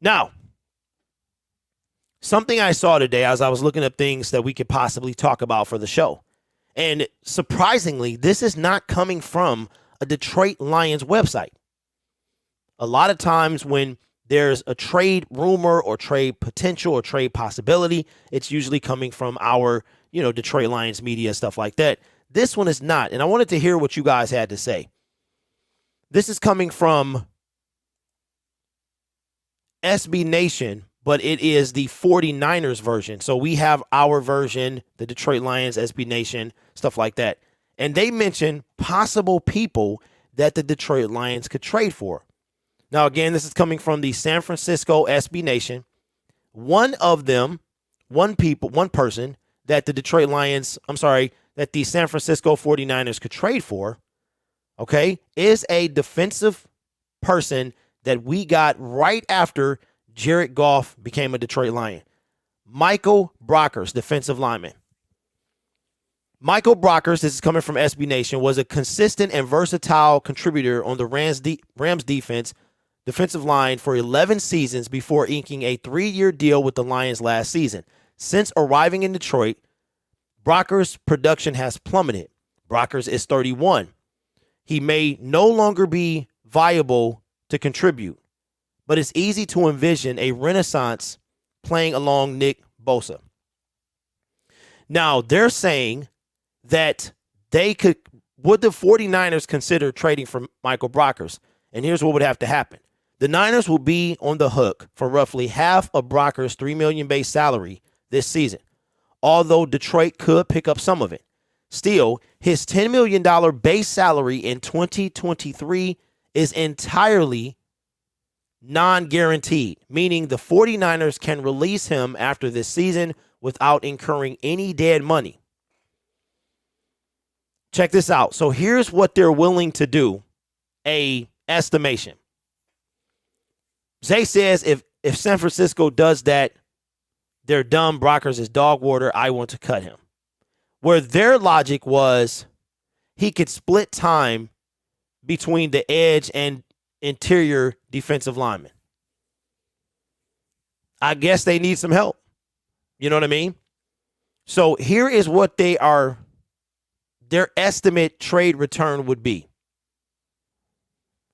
Now, something I saw today as I was looking up things that we could possibly talk about for the show. And surprisingly, this is not coming from a Detroit Lions website. A lot of times when there's a trade rumor or trade potential or trade possibility, it's usually coming from our, Detroit Lions media, stuff like that. This one is not. And I wanted to hear what you guys had to say. This is coming from SB Nation, but it is the 49ers version. So we have our version, the Detroit Lions, SB Nation, stuff like that. And they mention possible people that the Detroit Lions could trade for. Now, again, this is coming from the San Francisco SB Nation. One person that the Detroit Lions, that the San Francisco 49ers could trade for, okay, is a defensive person that we got right after Jared Goff became a Detroit Lion. Michael Brockers, defensive lineman. Michael Brockers, this is coming from SB Nation, was a consistent and versatile contributor on the Rams defensive line for 11 seasons before inking a 3-year deal with the Lions last season. Since arriving in Detroit, Brockers' production has plummeted. Brockers is 31. He may no longer be viable to contribute, but it's easy to envision a renaissance playing along Nick Bosa. Now, they're saying that would the 49ers consider trading for Michael Brockers? And here's what would have to happen. The Niners will be on the hook for roughly half of Brockers' $3 million base salary this season, although Detroit could pick up some of it. Still, his $10 million base salary in 2023 is entirely non-guaranteed, meaning the 49ers can release him after this season without incurring any dead money. Check this out. So here's what they're willing to do, a estimation. Zay says if San Francisco does that, they're dumb. Brockers is dog water. I want to cut him. Where their logic was he could split time between the edge and interior defensive linemen. I guess they need some help. You know what I mean? So here is what their estimate trade return would be.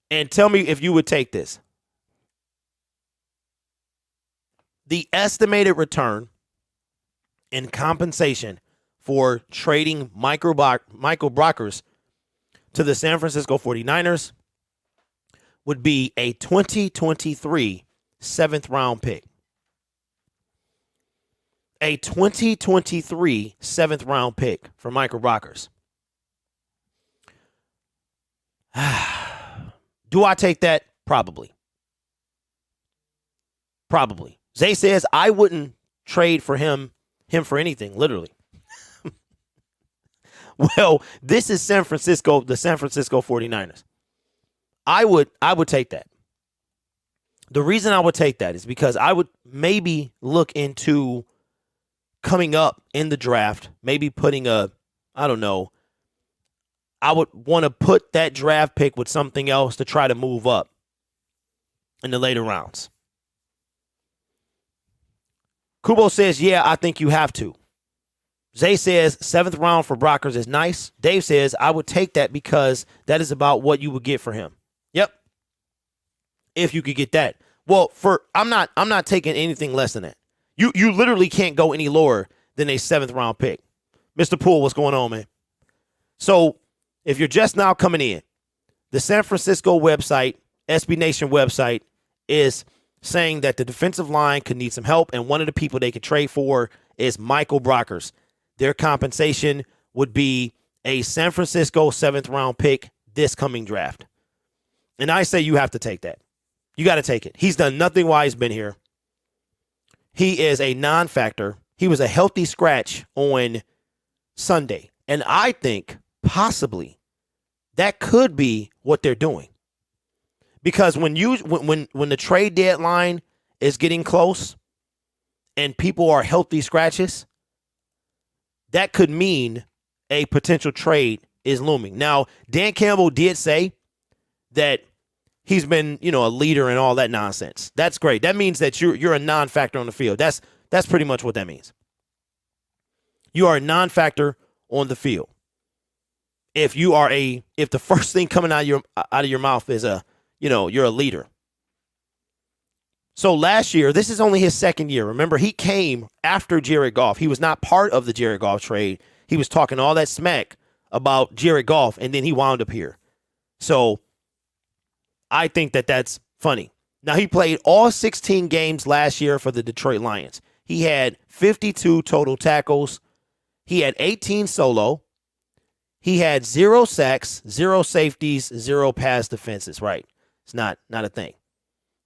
And tell me if you would take this. The estimated return in compensation for trading Michael Brockers to the San Francisco 49ers would be a 2023 7th-round pick. A 2023 7th-round pick for Michael Brockers. Do I take that? Probably. Zay says I wouldn't trade for him for anything, literally. Well, this is the San Francisco 49ers. I would take that. The reason I would take that is because I would maybe look into coming up in the draft, maybe putting I would want to put that draft pick with something else to try to move up in the later rounds. Kubo says, yeah, I think you have to. Zay says 7th round for Brockers is nice. Dave says, I would take that because that is about what you would get for him. Yep. If you could get that. Well, I'm not taking anything less than that. You literally can't go any lower than a 7th round pick. Mr. Poole, what's going on, man? So if you're just now coming in, the San Francisco website, SB Nation website, is saying that the defensive line could need some help, and one of the people they could trade for is Michael Brockers. Their compensation would be a San Francisco 7th-round pick this coming draft. And I say you have to take that. You got to take it. He's done nothing while he's been here. He is a non-factor. He was a healthy scratch on Sunday. And I think possibly that could be what they're doing. Because when the trade deadline is getting close and people are healthy scratches, that could mean a potential trade is looming. Now, Dan Campbell did say that he's been, a leader and all that nonsense. That's great. That means that you're a non-factor on the field. That's pretty much what that means. You are a non-factor on the field. If the first thing coming out of your mouth is you're a leader. So last year, this is only his second year. Remember, he came after Jared Goff. He was not part of the Jared Goff trade. He was talking all that smack about Jared Goff, and then he wound up here. So I think that that's funny. Now, he played all 16 games last year for the Detroit Lions. He had 52 total tackles. He had 18 solo. He had 0 sacks, 0 safeties, 0 pass defenses. Right. It's not a thing.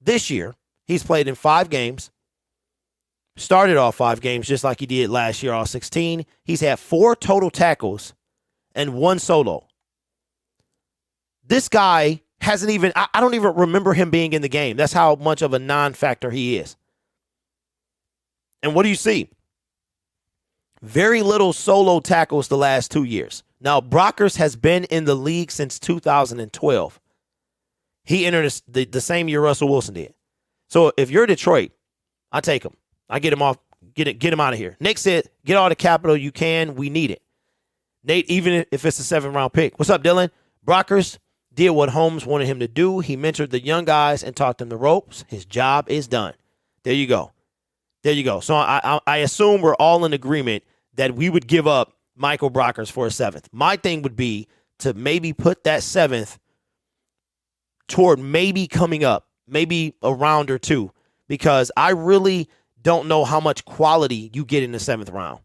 This year, he's played in 5 games. Started off 5 games just like he did last year, all 16. He's had 4 total tackles and 1 solo. This guy hasn't even, I don't even remember him being in the game. That's how much of a non-factor he is. And what do you see? Very little solo tackles the last 2 years. Now, Brockers has been in the league since 2012. He entered the same year Russell Wilson did. So if you're Detroit, I take him. I get him off, get him out of here. Nick said, get all the capital you can. We need it. Nate, even if it's a 7th-round pick. What's up, Dylan? Brockers did what Holmes wanted him to do. He mentored the young guys and taught them the ropes. His job is done. There you go. So I assume we're all in agreement that we would give up Michael Brockers for a 7th. My thing would be to maybe put that 7th toward maybe coming up, maybe a round or 2, because I really don't know how much quality you get in the 7th round.